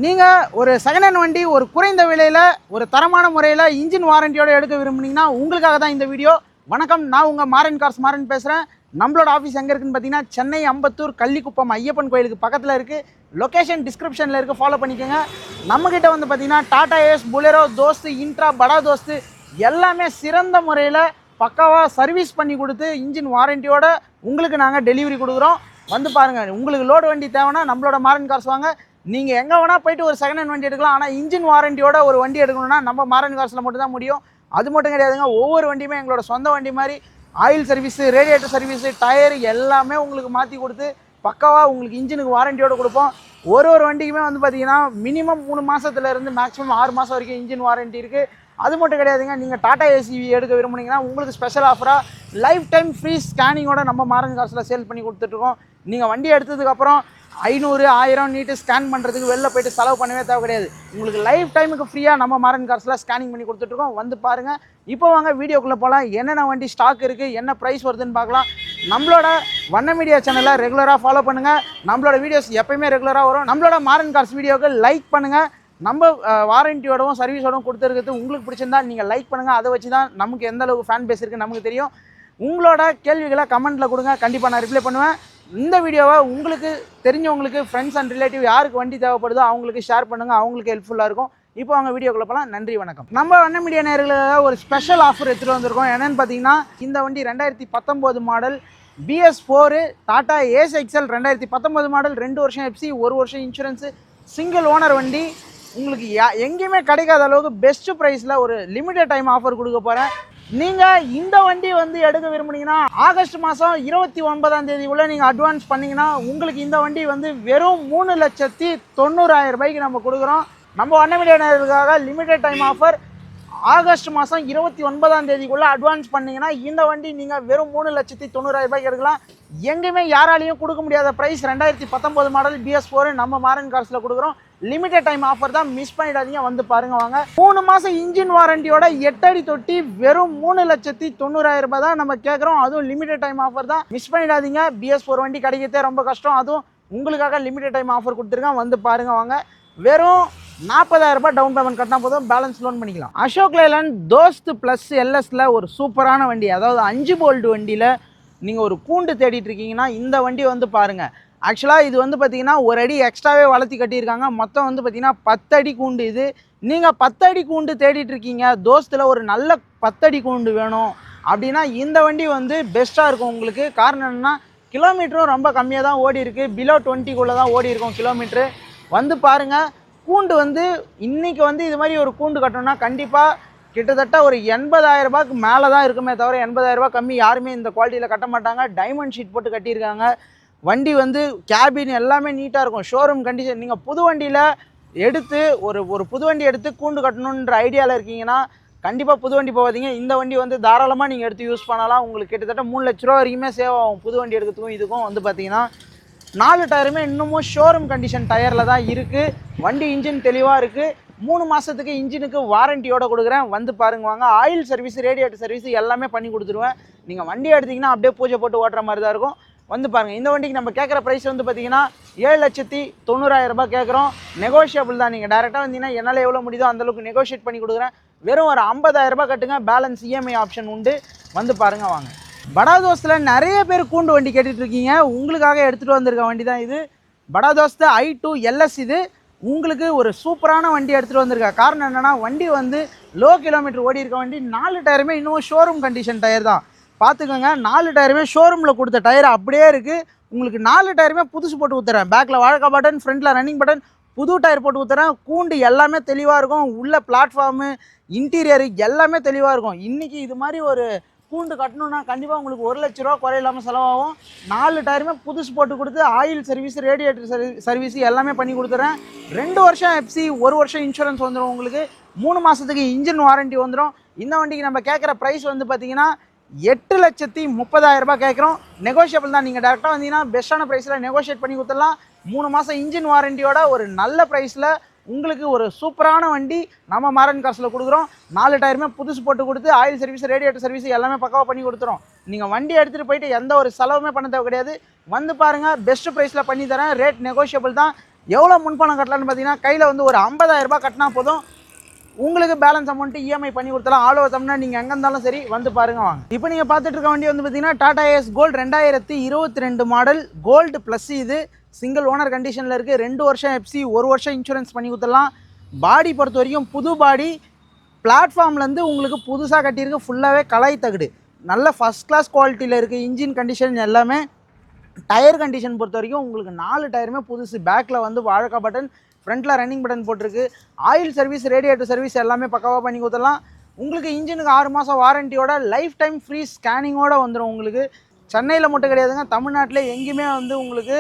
நீங்கள் ஒரு second hand வண்டி ஒரு குறைந்த விலையில் ஒரு தரமான முறையில் இன்ஜின் வாரண்டியோடு எடுக்க விரும்புனீங்கன்னா உங்களுக்காக தான் இந்த வீடியோ. வணக்கம், நான் உங்கள் மாறன் கார்ஸ் மாறன் பேசுகிறேன். நம்மளோட ஆஃபீஸ் எங்கே இருக்குன்னு பார்த்தீங்கன்னா சென்னை அம்பத்தூர் கள்ளிக்குப்பம் ஐயப்பன் கோயிலுக்கு பக்கத்தில் இருக்குது. லொக்கேஷன் டிஸ்கிரிப்ஷனில் இருக்குது, ஃபாலோ பண்ணிக்கோங்க. நம்மக்கிட்ட வந்து பார்த்தீங்கன்னா டாடா ஏஸ், புலெரோ, தோஸ்து, இன்ட்ரா, படா தோஸ்து எல்லாமே சிறந்த முறையில் பக்காவாக சர்வீஸ் பண்ணி கொடுத்து இன்ஜின் வாரண்டியோட உங்களுக்கு நாங்கள் டெலிவரி கொடுக்குறோம். வந்து பாருங்கள், உங்களுக்கு லோடு வண்டி தேவைன்னா நம்மளோட மாறன் கார்ஸ் வாங்க. நீங்கள் எங்கே வேணால் போய்ட்டு ஒரு செகண்ட் ஹேண்ட் வண்டி எடுக்கலாம். ஆனால் இன்ஜின் வாரண்டியோட ஒரு வண்டி எடுக்கணும்னா நம்ம மாறன் கார்ஸில் மட்டும் தான் முடியும். அது மட்டும் கிடையாதுங்க, ஒவ்வொரு வண்டியுமே எங்களோட சொந்த வண்டி மாதிரி oil service, radiator service, tyre எல்லாமே உங்களுக்கு மாற்றி கொடுத்து பக்காவாக உங்களுக்கு இன்ஜினுக்கு வாரண்டியோடு கொடுப்போம். ஒரு வண்டிக்குமே வந்து பார்த்தீங்கன்னா மினிமம் 3 மாதத்துலேருந்து மேக்ஸிமம் 6 மாதம் வரைக்கும் இன்ஜின் வாரண்டி இருக்குது. அது மட்டும் கிடையாதுங்க, நீங்கள் டாடா ஏசி எடுக்க விரும்புனீங்கன்னா உங்களுக்கு ஸ்பெஷல் ஆஃபராக லைஃப் டைம் ஃப்ரீ ஸ்கேனிங்கோட நம்ம மாறன் கார்ஸில் சேல் பண்ணி கொடுத்துட்ருக்கோம். நீங்கள் வண்டி எடுத்ததுக்கப்புறம் 500, 1000 நீட்டு ஸ்கேன் பண்ணுறதுக்கு வெளில போய்ட்டு செலவு பண்ணவே தேவை கிடையாது. உங்களுக்கு லைஃப் டைமுக்கு ஃப்ரீயாக நம்ம மாறன் கார்ஸில் ஸ்கேனிங் பண்ணி கொடுத்துட்ருக்கோம். வந்து பாருங்கள். இப்போ வாங்க வீடியோக்குள்ளே போகலாம். என்னென்ன வண்டி ஸ்டாக் இருக்குது, என்ன ப்ரைஸ் வருதுன்னு பார்க்கலாம். நம்மளோட வண்ண மீடியா சேனலை ரெகுலராக ஃபாலோ பண்ணுங்கள். நம்மளோட வீடியோஸ் எப்போயுமே ரெகுலராக வரும். நம்மளோட மாறன் கார்ஸ் வீடியோக்கு லைக் பண்ணுங்கள். நம்ம வாரண்டியோடவும் சர்வீஸோடவும் கொடுத்துருக்கிறது உங்களுக்கு பிடிச்சிருந்தா நீங்கள் லைக் பண்ணுங்கள். அதை வச்சு தான் நமக்கு எந்த அளவுக்கு ஃபேன் பேஸ் இருக்குது நமக்கு தெரியும். உங்களோட கேள்விகளை கமெண்ட்டில் கொடுங்க, கண்டிப்பாக நான் ரிப்ளை பண்ணுவேன். இந்த வீடியோவை உங்களுக்கு தெரிஞ்சவங்களுக்கு, ஃப்ரெண்ட்ஸ் அண்ட் ரிலேட்டிவ் யாருக்கு வண்டி தேவைப்படுதோ அவங்களுக்கு ஷேர் பண்ணுங்கள், அவங்களுக்கு ஹெல்ப்ஃபுல்லாக இருக்கும். இப்போ அவங்க வீடியோக்குள்ள போகலாம். நன்றி, வணக்கம். நம்ம வண்ண மீடியா நேயர்களுக்காக ஒரு ஸ்பெஷல் ஆஃபர் எடுத்துகிட்டு வந்திருக்கோம். என்னென்னு பார்த்தீங்கன்னா, இந்த வண்டி 2019 model BS4 Tata Ace XL 2019 model, 2 வருஷம் எஃப்சி, 1 வருஷம் இன்சூரன்ஸு, சிங்கிள் ஓனர் வண்டி. உங்களுக்கு எங்கேயுமே கிடைக்காத அளவுக்கு பெஸ்ட் ப்ரைஸில் ஒரு லிமிடெட் டைம் ஆஃபர் கொடுக்க போகிறேன். நீங்கள் இந்த வண்டி வந்து எடுக்க விரும்புனீங்கன்னா ஆகஸ்ட் மாதம் 29ஆம் தேதிக்குள்ளே நீங்கள் அட்வான்ஸ் பண்ணிங்கன்னா உங்களுக்கு இந்த வண்டி வந்து வெறும் 3,90,000 ரூபாய்க்கு நம்ம கொடுக்குறோம். நம்ம வண்ண மீடியா நேயர்களுக்காக லிமிடெட் டைம் ஆஃபர். ஆகஸ்ட் மாதம் 29ஆம் தேதிக்குள்ளே அட்வான்ஸ் பண்ணிங்கன்னா இந்த வண்டி நீங்கள் வெறும் 3,90,000 ரூபாய்க்கு எடுக்கலாம். எங்கேயுமே யாராலையும் கொடுக்க முடியாத ப்ரைஸ். 2019 மாடல் BS4 நம்ம மாறன் கார்ஸில் கொடுக்குறோம். லிமிடெட் டைம் ஆஃபர் தான், மிஸ் பண்ணிடாதீங்க. வந்து பாருங்க வாங்க. 3 மாதம் இன்ஜின் வாரண்டியோட 8 அடி தொட்டி வெறும் 3,90,000 ரூபாய் தான் நம்ம கேட்குறோம். அதுவும் லிமிடெட் டைம் ஆஃபர் தான், மிஸ் பண்ணிடாதீங்க. BS4 வண்டி கிடைக்கிறதே ரொம்ப கஷ்டம், அதுவும் உங்களுக்காக லிமிடெட் டைம் ஆஃபர் கொடுத்துருக்கேன். வந்து பாருங்க வாங்க. வெறும் 40,000 ரூபாய் டவுன் பேமெண்ட் கட்டினா போதும், பேலன்ஸ் லோன் பண்ணிக்கலாம். அசோக் லேலண்ட் தோஸ்த் ப்ளஸ் LSல ஒரு சூப்பரான வண்டி, அதாவது 5 போல்ட் வண்டியில் நீங்கள் ஒரு கூண்டு தேடிட்டு இருக்கீங்கன்னா இந்த வண்டி வந்து பாருங்கள். ஆக்சுவலாக இது வந்து பார்த்திங்கன்னா ஒரு அடி எக்ஸ்ட்ராவே வளர்த்தி கட்டியிருக்காங்க. மொத்தம் வந்து பார்த்திங்கன்னா 10 அடி கூண்டு. இது நீங்கள் 10 அடி கூண்டு தேடிட்டு இருக்கீங்க, தோஸ்தில் ஒரு நல்ல 10 அடி கூண்டு வேணும் அப்படின்னா இந்த வண்டி வந்து பெஸ்ட்டாக இருக்கும் உங்களுக்கு. காரணம் என்னென்னா, கிலோமீட்டரும் ரொம்ப கம்மியாக தான் ஓடி இருக்குது, பிலோ 20குள்ளே தான் ஓடி இருக்கும் கிலோமீட்ரு. வந்து பாருங்கள், கூண்டு வந்து இன்றைக்கி வந்து இது மாதிரி ஒரு கூண்டு கட்டணும்னா கண்டிப்பாக கிட்டத்தட்ட ஒரு 80,000 ரூபாய்க்கு மேலே தான் இருக்குமே தவிர 80,000 ரூபாய் கம்மி யாருமே இந்த குவாலிட்டியில் கட்ட மாட்டாங்க. டைமண்ட் ஷீட் போட்டு கட்டியிருக்காங்க. வண்டி வந்து கேபின் எல்லாமே நீட்டாக இருக்கும், ஷோரூம் கண்டிஷன். நீங்கள் புது வண்டியில் எடுத்து ஒரு புது வண்டி எடுத்து கூண்டு கட்டணுன்ற ஐடியாவில் இருக்கீங்கன்னா கண்டிப்பாக புது வண்டி போகாதீங்க. இந்த வண்டி வந்து தாராளமாக நீங்கள் எடுத்து யூஸ் பண்ணலாம். உங்களுக்கு கிட்டத்தட்ட 3 லட்ச ரூபா வரைக்குமே சேவ் ஆகும் புது வண்டி எடுக்கிறதுக்கும் இதுக்கும். வந்து பார்த்தீங்கன்னா 4 டயருமே இன்னமும் ஷோரூம் கண்டிஷன் டயரில் தான் இருக்குது. வண்டி இன்ஜின் தெளிவாக இருக்குது. 3 மாதத்துக்கு இன்ஜினுக்கு வாரண்டியோட கொடுக்குறேன். வந்து பாருங்க வாங்க. ஆயில் சர்வீஸ், ரேடியேட்டர் சர்வீஸ் எல்லாமே பண்ணி கொடுத்துருவேன். நீங்கள் வண்டி எடுத்திங்கன்னா அப்படியே பூஜை போட்டு ஓட்டுற மாதிரி தான் இருக்கும். வந்து பாருங்கள். இந்த வண்டிக்கு நம்ம கேட்குற ப்ரைஸ் வந்து பார்த்தீங்கன்னா 7,90,000 ரூபாய் கேட்குறோம். நெகோஷியபிள் தான். நீங்கள் டேரெக்டாக வந்தீங்கன்னா என்னால் எவ்வளோ முடியுதோ அந்தளவுக்கு நெகோஷியேட் பண்ணி கொடுக்குறேன். வெறும் ஒரு 50,000 ரூபாய் கட்டுங்க, பேலன்ஸ் EMI ஆப்ஷன் உண்டு. வந்து பாருங்கள் வாங்க. படா தோஸ்தில் நிறைய பேர் கூண்டு வண்டி கேட்டுட்டு இருக்கீங்க, உங்களுக்காக எடுத்துகிட்டு வந்திருக்க வண்டி தான் இது. படா தோஸ்து i2 LS. இது உங்களுக்கு ஒரு சூப்பரான வண்டி எடுத்துகிட்டு வந்திருக்கா. காரணம் என்னென்னா, வண்டி வந்து லோ கிலோமீட்டர் ஓடி இருக்க வண்டி. 4 டயருமே இன்னும் ஷோரூம் கண்டிஷன் டயர் தான். பார்த்துக்கோங்க, 4 டயருமே ஷோரூமில் கொடுத்த டயர் அப்படியே இருக்குது. உங்களுக்கு 4 டயருமே புதுசு போட்டு ஊற்றுறேன். பேக்கில் வாழக்கா பட்டன், ஃப்ரண்ட்டில் ரன்னிங் பட்டன், புது டயர் போட்டு ஊற்றுறேன். கூண்டு எல்லாமே தெளிவாக இருக்கும். உள்ள பிளாட்ஃபார்மு, இன்டீரியரு எல்லாமே தெளிவாக இருக்கும். இன்றைக்கி இது மாதிரி ஒரு கூண்டு கட்டணுன்னா கண்டிப்பாக உங்களுக்கு 1 லட்ச ரூபா குறையில்லாமல் செலவாகும். 4 டயருமே புதுசு போட்டு கொடுத்து ஆயில் சர்வீஸ், ரேடியேட்டர் சர்வீஸ் எல்லாமே பண்ணி கொடுத்துறேன். 2 வருஷம் எஃப்சி, 1 வருஷம் இன்சூரன்ஸ் வந்துடும் உங்களுக்கு. 3 மாதத்துக்கு இன்ஜின் வாரண்டி வந்துடும். இந்த வண்டிக்கு நம்ம கேட்குற ப்ரைஸ் வந்து பார்த்திங்கன்னா 8,30,000 ரூபாய் கேட்குறோம். நெகோஷியபிள் தான். நீங்கள் டேரெக்டாக வந்தீங்கன்னா பெஸ்ட்டான ப்ரைஸில் நெகோஷியேட் பண்ணி கொடுத்துடலாம். 3 மாதம் இன்ஜின் வாரண்டியோட ஒரு நல்ல ப்ரைஸில் உங்களுக்கு ஒரு சூப்பரான வண்டி நம்ம மாறன் கார்ஸில் கொடுக்குறோம். 4 டயருமே புதுசு போட்டு கொடுத்து ஆயில் சர்வீஸ், ரேடியேட்டர் சர்வீஸ் எல்லாமே பக்காவாக பண்ணி கொடுத்துரும். நீங்கள் வண்டி எடுத்துகிட்டு போயிட்டு எந்த ஒரு செலவுமே பண்ண தேவை கிடையாது. வந்து பாருங்கள், பெஸ்ட் ப்ரைஸில் பண்ணி தரேன். ரேட் நெகோஷியபிள் தான். எவ்வளோ முன்பணம் கட்டலான்னு பார்த்தீங்கன்னா கையில் வந்து ஒரு 50,000 ரூபாய் கட்டினா போதும், உங்களுக்கு பேலன்ஸ் அமௌண்ட்டு இஎம்ஐ பண்ணி கொடுத்தலாம். ஆல் ஓவர் தமிழ்நாடு நீங்கள் எங்கே இருந்தாலும் சரி வந்து பாருங்கள் வாங்க. இப்போ நீங்கள் பார்த்துட்டு இருக்க வண்டி வந்து பார்த்தீங்கன்னா Tata Ace Gold 2022 model Gold Plus. இது சிங்கிள் ஓனர் கண்டிஷனில் இருக்குது. 2 வருஷம் எஃப்சி, 1 வருஷம் இன்சூரன்ஸ் பண்ணி கொடுத்துடலாம். பாடி பொறுத்த வரைக்கும் புது பாடி, பிளாட்ஃபார்ம்லேருந்து உங்களுக்கு புதுசாக கட்டியிருக்கு. ஃபுல்லாகவே கலாய் தகுடு, நல்ல ஃபஸ்ட் கிளாஸ் குவாலிட்டியில் இருக்குது. இன்ஜின் கண்டிஷன் எல்லாமே. டயர் கண்டிஷன் பொறுத்த வரைக்கும் உங்களுக்கு 4 டயருமே புதுசு. பேக்கில் வந்து வாழக்கா பட்டன், ஃப்ரண்ட்டில் ரன்னிங் பட்டன் போட்டிருக்கு. ஆயில் சர்வீஸ், ரேடியேட்டர் சர்வீஸ் எல்லாமே பக்காவாக பண்ணி கொடுத்துடலாம். உங்களுக்கு இன்ஜினுக்கு 6 மாதம் வாரண்டியோட லைஃப் டைம் ஃப்ரீ ஸ்கேனிங்கோடு வந்துடும். உங்களுக்கு சென்னையில் மட்டும் கிடையாதுங்க, தமிழ்நாட்டில் எங்கேயுமே வந்து உங்களுக்கு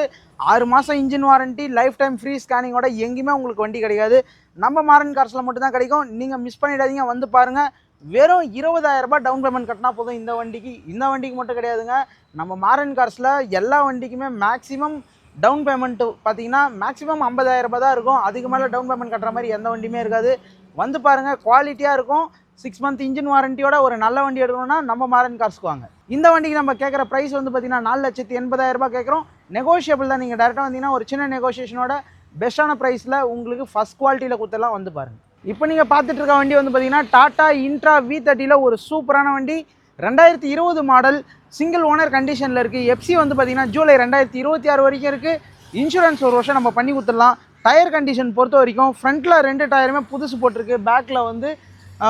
6 மாதம் engine warranty, life time free ஸ்கேனிங்கோட எங்கேயுமே உங்களுக்கு வண்டி கிடைக்காது. நம்ம மாரன் கார்ஸில் மட்டும்தான் கிடைக்கும். நீங்கள் மிஸ் பண்ணிடாதீங்க, வந்து பாருங்கள். வெறும் 20,000 ரூபாய் டவுன் பேமெண்ட் கட்டினா போதும் இந்த வண்டிக்கு. இந்த வண்டிக்கு மட்டும் கிடையாதுங்க, நம்ம மாரன் கார்ஸில் எல்லா வண்டிக்குமே மேக்ஸிமம் டவுன் பேமெண்ட்டு பார்த்தீங்கன்னா மேக்ஸிமம் 50,000 ரூபாய் தான் இருக்கும். அதுக்கு மேலே டவுன் பேமெண்ட் கட்டுற மாதிரி எந்த வண்டியுமே இருக்காது. வந்து பாருங்கள், குவாலிட்டியாக இருக்கும். 6 மந்த் இன்ஜின் வாரண்டியோட ஒரு நல்ல வண்டி எடுக்கணும்னா நம்ம மாரன் கார்ஸ்க்கு வாங்க. இந்த வண்டிக்கு நம்ம கேட்குற ப்ரைஸ் வந்து பார்த்தீங்கன்னா 4,80,000 ரூபாய் கேட்குறோம். நெகோஷியபிள் தான். நீங்கள் டேரெக்டாக வந்தீங்கன்னா ஒரு சின்ன நெகோஷியேஷனோட பெஸ்ட்டான ப்ரைஸில் உங்களுக்கு ஃபஸ்ட் குவாலிட்டியில் கொடுத்துலாம். வந்து பாருங்கள். இப்போ நீங்கள் பார்த்துட்டு இருக்க வண்டி வந்து பார்த்தீங்கன்னா டாடா இன்ட்ரா V30 ஒரு சூப்பரான வண்டி. 2020 மாடல், சிங்கிள் ஓனர் கண்டிஷனில் இருக்குது. எஃப்சி வந்து பார்த்தீங்கன்னா ஜூலை 2026 வரைக்கும் இருக்குது. இன்சூரன்ஸ் 1 வருஷம் நம்ம பண்ணி கொடுத்துடலாம். டயர் கண்டிஷன் பொறுத்த வரைக்கும் ஃப்ரண்ட்டில் 2 டயருமே புதுசு போட்டிருக்கு. பேக்கில் வந்து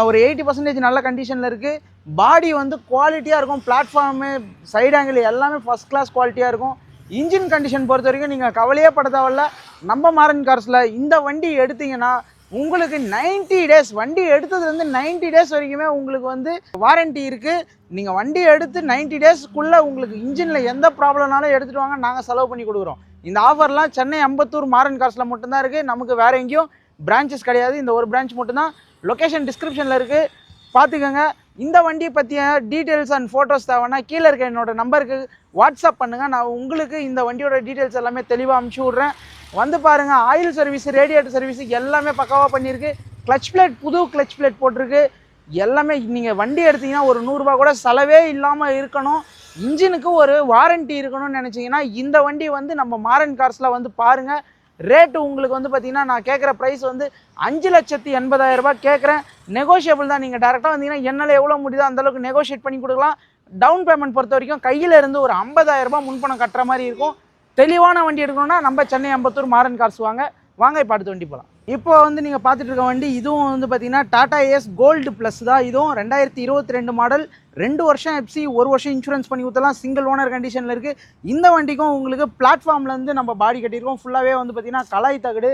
ஒரு 80% நல்ல கண்டிஷனில் இருக்குது. பாடி வந்து குவாலிட்டியாக இருக்கும். பிளாட்ஃபார்மு, சைடு ஆங்கிள் எல்லாமே ஃபஸ்ட் கிளாஸ் குவாலிட்டியாக இருக்கும். இன்ஜின் கண்டிஷன் பொறுத்த வரைக்கும் நீங்கள் கவலையே பட தேவையில்ல. நம்ம மாரன் கார்ஸில் இந்த வண்டி எடுத்தீங்கன்னா உங்களுக்கு 90 டேஸ், வண்டி எடுத்ததுலேருந்து 90 டேஸ் வரைக்குமே உங்களுக்கு வந்து வாரண்ட்டி இருக்குது. நீங்கள் வண்டி எடுத்து 90 டேஸ்க்குள்ளே உங்களுக்கு இன்ஜினில் எந்த ப்ராப்ளம்னாலும் எடுத்துகிட்டு வாங்க, நாங்கள் செலவு பண்ணி கொடுக்குறோம். இந்த ஆஃபர்லாம் சென்னை அம்பத்தூர் மாரன் கார்ஸில் மட்டும்தான் இருக்குது. நமக்கு வேறு எங்கேயும் பிரான்ச்சஸ் கிடையாது. இந்த ஒரு பிரான்ச் மட்டும்தான். லொக்கேஷன் டிஸ்கிரிப்ஷனில் இருக்குது, பார்த்துக்கோங்க. இந்த வண்டியை பற்றிய டீட்டெயில்ஸ் அண்ட் ஃபோட்டோஸ் தேவைன்னா கீழே இருக்க என்னோடய நம்பருக்கு வாட்ஸ்அப் பண்ணுங்கள். நான் உங்களுக்கு இந்த வண்டியோட டீட்டெயில்ஸ் எல்லாமே தெளிவாக அனுப்பிச்சி விட்றேன். வந்து பாருங்கள். ஆயில் சர்வீஸ், ரேடியேட்டர் சர்வீஸ் எல்லாமே பக்காவாக பண்ணியிருக்கு. கிளச் பிளேட், புது கிளச் பிளேட் போட்டிருக்கு. எல்லாமே நீங்கள் வண்டி எடுத்திங்கன்னா ஒரு 100 ரூபா கூட செலவே இல்லாமல் இருக்கணும். இன்ஜினுக்கு ஒரு வாரண்ட்டி இருக்கணும்னு நினச்சிங்கன்னா இந்த வண்டி வந்து நம்ம மாரன் கார்ஸில் வந்து பாருங்கள். ரேட்டு உங்களுக்கு வந்து பார்த்தீங்கன்னா நான் கேட்குற ப்ரைஸ் வந்து 5,80,000 ரூபாய் கேட்குறேன். நெகோஷியபிள் தான். நீங்கள் டேரெக்டாக வந்தீங்கன்னா என்னால் எவ்வளோ முடியுதோ அந்தளவுக்கு நெகோஷியேட் பண்ணி கொடுக்கலாம். டவுன் பேமெண்ட் பொறுத்த வரைக்கும் கையில் இருந்து ஒரு 50,000 ரூபாய் முன்பணம் கட்டுற மாதிரி இருக்கும். தெளிவான வண்டி எடுக்கணும்னா நம்ம சென்னை அம்பத்தூர் மாரன் கார்ஸ் வாங்க. இப்போ அடுத்த வண்டி போகலாம். இப்போ வந்து நீங்கள் பார்த்துட்டு இருக்க வண்டி இதுவும் வந்து பார்த்தீங்கன்னா டாடா ஏஸ் கோல்டு ப்ளஸ் தான். இதுவும் 2022 மாடல், 2 வருஷம் எஃப்சி, 1 வருஷம் இன்சூரன்ஸ் பண்ணி கொடுத்தலாம். சிங்கிள் ஓனர் கண்டிஷனில் இருக்குது. இந்த வண்டிக்கும் உங்களுக்கு பிளாட்ஃபார்ம்லேருந்து நம்ம பாடி கட்டியிருக்கோம். ஃபுல்லாகவே வந்து பார்த்திங்கன்னா கலாய் தகடு.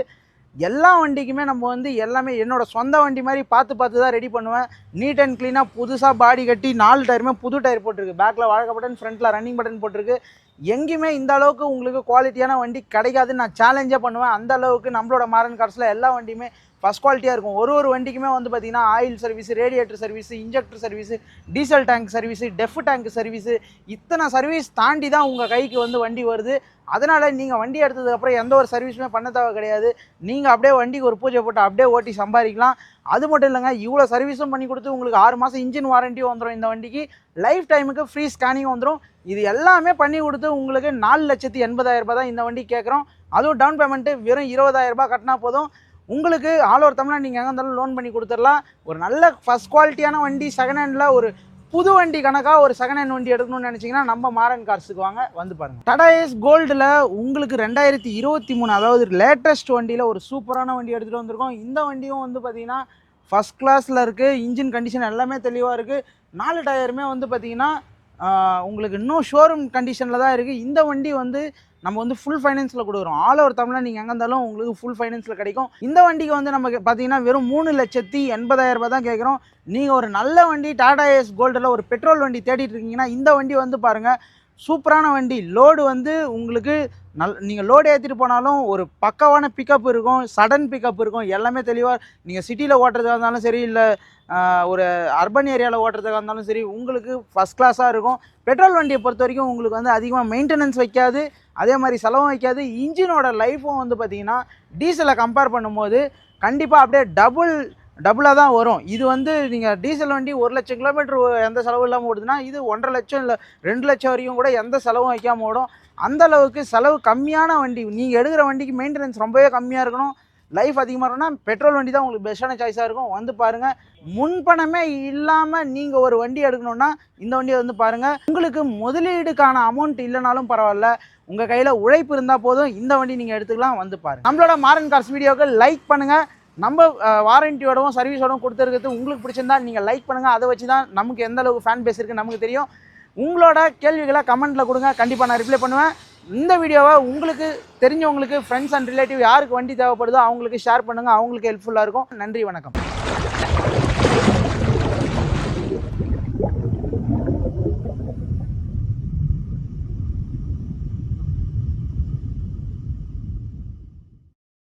எல்லா வண்டிக்குமே நம்ம வந்து எல்லாமே என்னோடய சொந்த வண்டி மாதிரி பார்த்து தான் ரெடி பண்ணுவேன். நீட் அண்ட் க்ளீனாக புதுசாக பாடி கட்டி 4 டயருமே புது டயர் போட்டிருக்கு. பேக்கில் வாழக்க பட்டன், ஃப்ரண்ட்டில் ரன்னிங் பட்டன் போட்டிருக்கு. எங்கேயுமே இந்த அளவுக்கு உங்களுக்கு குவாலிட்டியான வண்டி கிடைக்காதுன்னு நான் சேலஞ்சே பண்ணுவேன். அந்த அளவுக்கு நம்மளோட மாரன் கார்ஸில் எல்லா வண்டியுமே ஃபஸ்ட் குவாலிட்டியாக இருக்கும். ஒரு வண்டிக்குமே வந்து பார்த்திங்கன்னா oil service, radiator service, injector service, diesel tank service, DEF tank service, இத்தனை சர்வீஸ் தாண்டி தான் உங்கள் கைக்கு வந்து வண்டி வருது. அதனால் நீங்கள் வண்டி எடுத்ததுக்கப்புறம் எந்த ஒரு சர்வீஸுமே பண்ண தேவை கிடையாது. நீங்கள் அப்படியே வண்டிக்கு ஒரு பூஜை போட்டு அப்படியே ஓட்டி சம்பாதிக்கலாம். அது மட்டும் இல்லைங்க, இவ்வளோ சர்வீஸும் பண்ணி கொடுத்து உங்களுக்கு 6 மாதம் இன்ஜின் வாரண்டியும் வந்துடும். இந்த வண்டிக்கு லைஃப் டைமுக்கு ஃப்ரீ ஸ்கேனிங்கும் வந்துடும். இது எல்லாமே பண்ணி கொடுத்து உங்களுக்கு 4,80,000 ரூபாய் தான் இந்த வண்டி கேட்குறோம். அதுவும் டவுன் பேமெண்ட்டு வெறும் 20,000 ரூபாய் கட்டினா போதும். உங்களுக்கு ஆல் ஓவர் தமிழ்நாடு நீங்கள் எங்கே இருந்தாலும் லோன் பண்ணி கொடுத்துடலாம். ஒரு நல்ல ஃபஸ்ட் குவாலிட்டியான வண்டி செகண்ட் ஹேண்டில் ஒரு புது வண்டி கணக்காக ஒரு செகண்ட் ஹேண்ட் வண்டி எடுக்கணும்னு நினச்சிங்கன்னா நம்ம மாரன் கார்ஸுக்கு வாங்க. வந்து பாருங்கள். டாடா ஏஸ் கோல்டில் உங்களுக்கு 2023 அதாவது லேட்டஸ்ட் வண்டியில் ஒரு சூப்பரான வண்டி எடுத்துகிட்டு வந்திருக்கோம். இந்த வண்டியும் வந்து பார்த்திங்கன்னா ஃபஸ்ட் கிளாஸில் இருக்குது. இன்ஜின் கண்டிஷன் எல்லாமே தெளிவாக இருக்குது. 4 டயருமே வந்து பார்த்திங்கன்னா உங்களுக்கு இன்னும் ஷோரூம் கண்டிஷனில் தான் இருக்குது. இந்த வண்டி வந்து நம்ம வந்து ஃபுல் ஃபைனான்ஸில் கொடுக்குறோம். ஆல் ஓவர் தமிழ்நாடு நீங்கள் எங்கே இருந்தாலும் உங்களுக்கு ஃபுல் ஃபைனான்ஸில் கிடைக்கும். இந்த வண்டிக்கு வந்து நமக்கு பார்த்தீங்கன்னா வெறும் 3,80,000 ரூபாய் தான் கேட்குறோம். நீங்கள் ஒரு நல்ல வண்டி டாடா ஏஸ் கோல்டில் ஒரு பெட்ரோல் வண்டி தேடிட்டு இருக்கீங்கன்னா இந்த வண்டி வந்து பாருங்கள். சூப்பரான வண்டி. லோடு வந்து உங்களுக்கு நீங்கள் லோடு ஏற்றிட்டு போனாலும் ஒரு பக்காவான பிக்கப் இருக்கும், சடன் பிக்கப் இருக்கும். எல்லாமே தெளிவாக நீங்கள் சிட்டியில் ஓட்டுறதுக்காக இருந்தாலும் சரி, இல்லை ஒரு அர்பன் ஏரியாவில் ஓட்டுறதுக்காக இருந்தாலும் சரி, உங்களுக்கு ஃபஸ்ட் கிளாஸாக இருக்கும். பெட்ரோல் வண்டியை பொறுத்த வரைக்கும் உங்களுக்கு வந்து அதிகமாக மெயின்டெனன்ஸ் வைக்காது, அதே மாதிரி செலவும் வைக்காது. இன்ஜினோட லைஃப்பும் வந்து பார்த்திங்கன்னா டீசலை கம்பேர் பண்ணும்போது கண்டிப்பாக அப்படியே டபுளாக தான் வரும். இது வந்து நீங்கள் டீசல் வண்டி 1,00,000 கிலோமீட்டர் எந்த செலவும் இல்லாமல் ஓடுதுன்னா இது 1,50,000 இல்லை 2 லட்சம் வரைக்கும் கூட எந்த செலவும் வைக்காமல் ஓடும். அந்த அளவுக்கு செலவு கம்மியான வண்டி. நீங்கள் எடுக்கிற வண்டிக்கு மெயின்டெனன்ஸ் ரொம்பவே கம்மியாக இருக்கணும், லைஃப் அதிகமாக இருக்கணும்னா பெட்ரோல் வண்டி தான் உங்களுக்கு பெஸ்ட்டான சாய்ஸாக இருக்கும். வந்து பாருங்கள். முன்பணமே இல்லாமல் நீங்கள் ஒரு வண்டி எடுக்கணுன்னா இந்த வண்டியை வந்து பாருங்கள். உங்களுக்கு முதலீடுக்கான அமௌண்ட் இல்லைனாலும் பரவாயில்ல, உங்கள் கையில் உழைப்பு இருந்தால் போதும், இந்த வண்டி நீங்கள் எடுத்துக்கலாம். வந்து பாருங்கள். நம்மளோட மாரன் கார்ஸ் வீடியோவுக்கு லைக் பண்ணுங்கள். நம்ம வாரண்டியோடவும் சர்வீஸோடவும் கொடுத்துருக்கிறது உங்களுக்கு பிடிச்சிருந்தா நீங்கள் லைக் பண்ணுங்கள். அதை வச்சு தான் நமக்கு எந்த அளவுக்கு ஃபேன் பேஸ் இருக்குது நமக்கு தெரியும். உங்களோட கேள்விகளை கமெண்ட்டில் கொடுங்க, கண்டிப்பாக நான் ரிப்ளை பண்ணுவேன். இந்த வீடியோவை உங்களுக்கு தெரிஞ்சவங்களுக்கு, ஃப்ரெண்ட்ஸ் அண்ட் ரிலேட்டிவ் யாருக்கு வண்டி தேவைப்படுதோ அவங்களுக்கு ஷேர் பண்ணுங்கள், அவங்களுக்கு ஹெல்ப்ஃபுல்லாக இருக்கும். நன்றி, வணக்கம்.